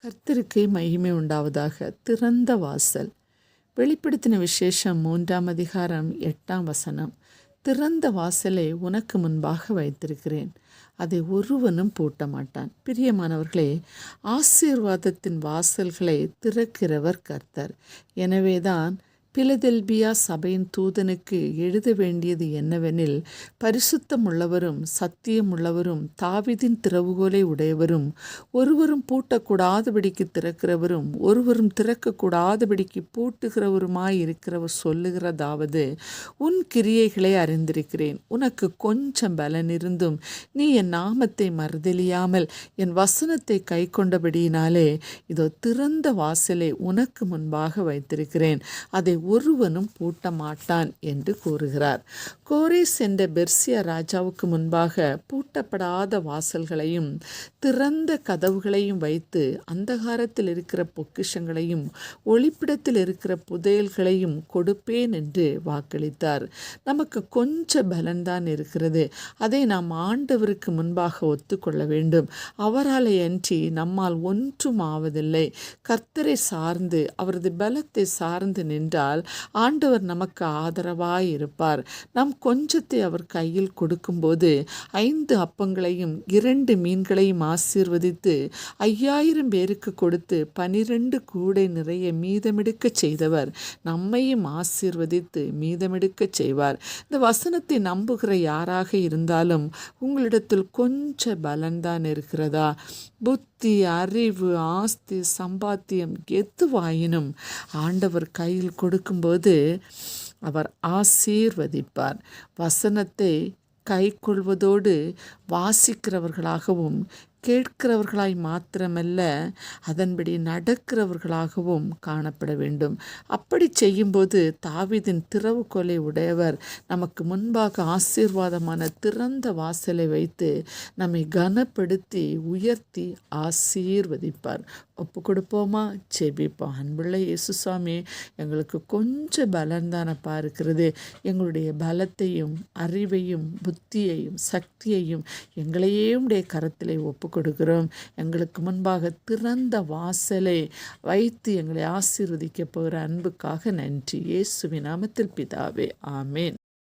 கர்த்தருக்கே மகிமை உண்டாவதாக. திறந்த வாசல். வெளிப்படுத்தின விசேஷம் 3ஆம் அதிகாரம் 8ஆம் வசனம். திறந்த வாசலை உனக்கு முன்பாக வைத்திருக்கிறேன், அதை ஒருவனும் பூட்ட மாட்டான். பிரியமானவர்களே, ஆசீர்வாதத்தின் வாசல்களை திறக்கிறவர் கர்த்தர். எனவேதான் பிலதெல்பியா சபையின் தூதனுக்கு எழுத வேண்டியது என்னவெனில், பரிசுத்தம் உள்ளவரும் சத்தியம் உள்ளவரும் தாவீதின் திறவுகோலை உடையவரும் ஒருவரும் பூட்டக்கூடாதபடிக்கு திறக்கிறவரும் ஒருவரும் திறக்கக்கூடாதபடிக்கு பூட்டுகிறவருமாய் இருக்கிறவர் சொல்லுகிறதாவது, உன் கிரியைகளை அறிந்திருக்கிறேன். உனக்கு கொஞ்சம் பலன் இருந்தும் நீ என் நாமத்தை மறுதலியாமல் என் வசனத்தை கை கொண்டபடியினாலே இதோ திறந்த வாசலை உனக்கு முன்பாக வைத்திருக்கிறேன், அதை ஒருவனும் பூட்ட மாட்டான் என்று கூறுகிறார். கோரேஸ் என்ற பெர்சியா ராஜாவுக்கு முன்பாக பூட்டப்படாத வாசல்களையும் திறந்த கதவுகளையும் வைத்து அந்தகாரத்தில் இருக்கிற பொக்கிஷங்களையும் ஒளிப்பிடத்தில் இருக்கிற புதையல்களையும் கொடுப்பேன் என்று வாக்களித்தார். நமக்கு கொஞ்சம் பலன்தான் இருக்கிறது, அதை நாம் ஆண்டவருக்கு முன்பாக ஒத்துக்கொள்ள வேண்டும். அவரால் அன்றி நம்மால் ஒன்றும் ஆவதில்லை. கர்த்தரை சார்ந்து அவரது பலத்தை சார்ந்து நின்றால் ஆண்டவர் நமக்கு ஆதரவாய் இருப்பார். நாம் கொஞ்சத்தை அவர் கையில் கொடுக்கும்போது 5 அப்பங்களையும் 2 மீன்களையும் ஆசீர்வதித்து 5000 பேருக்கு கொடுத்து 12 கூடை நிறைய மீதமெடுக்க செய்தவர் நம்மையும் ஆசீர்வதித்து மீதமெடுக்க செய்வார். இந்த வசனத்தை நம்புகிற யாராக இருந்தாலும் உங்களிடத்தில் கொஞ்சம் பலன்தான் இருக்கிறதா? புத்தி, அறிவு, ஆஸ்தி, சம்பாத்தியம் எதுவாயினும் ஆண்டவர் கையில் கொடுக்கும்போது அவர் ஆசீர்வதிப்பார். வசனத்தை கை கொள்வதோடு வாசிக்கிறவர்களாகவும் கேட்கிறவர்களாய் மாத்திரமல்ல, அதன்படி நடக்கிறவர்களாகவும் காணப்பட வேண்டும். அப்படி செய்யும்போது தாவீதின் திறவுகோலை உடையவர் நமக்கு முன்பாக ஆசீர்வாதமான திறந்த வாசலை வைத்து நம்மை கனப்படுத்தி உயர்த்தி ஆசீர்வதிப்பார். ஒப்பு கொடுப்போமா? ஜெபிப்போம். அன்புள்ள இயேசுசாமி, எங்களுக்கு கொஞ்சம் பலன் தானப்பா இருக்கிறது. எங்களுடைய பலத்தையும் அறிவையும் புத்தியையும் சக்தியையும் எங்களையே உடைய கரத்திலே ஒப்பு கொடுக்கிறோம். எங்களுக்கு முன்பாக திறந்த வாசலை வைத்து எங்களை ஆசீர்வதிக்க போகிற அன்புக்காக நன்றி. இயேசுவின் நாமத்தில் பிதாவே, ஆமேன்.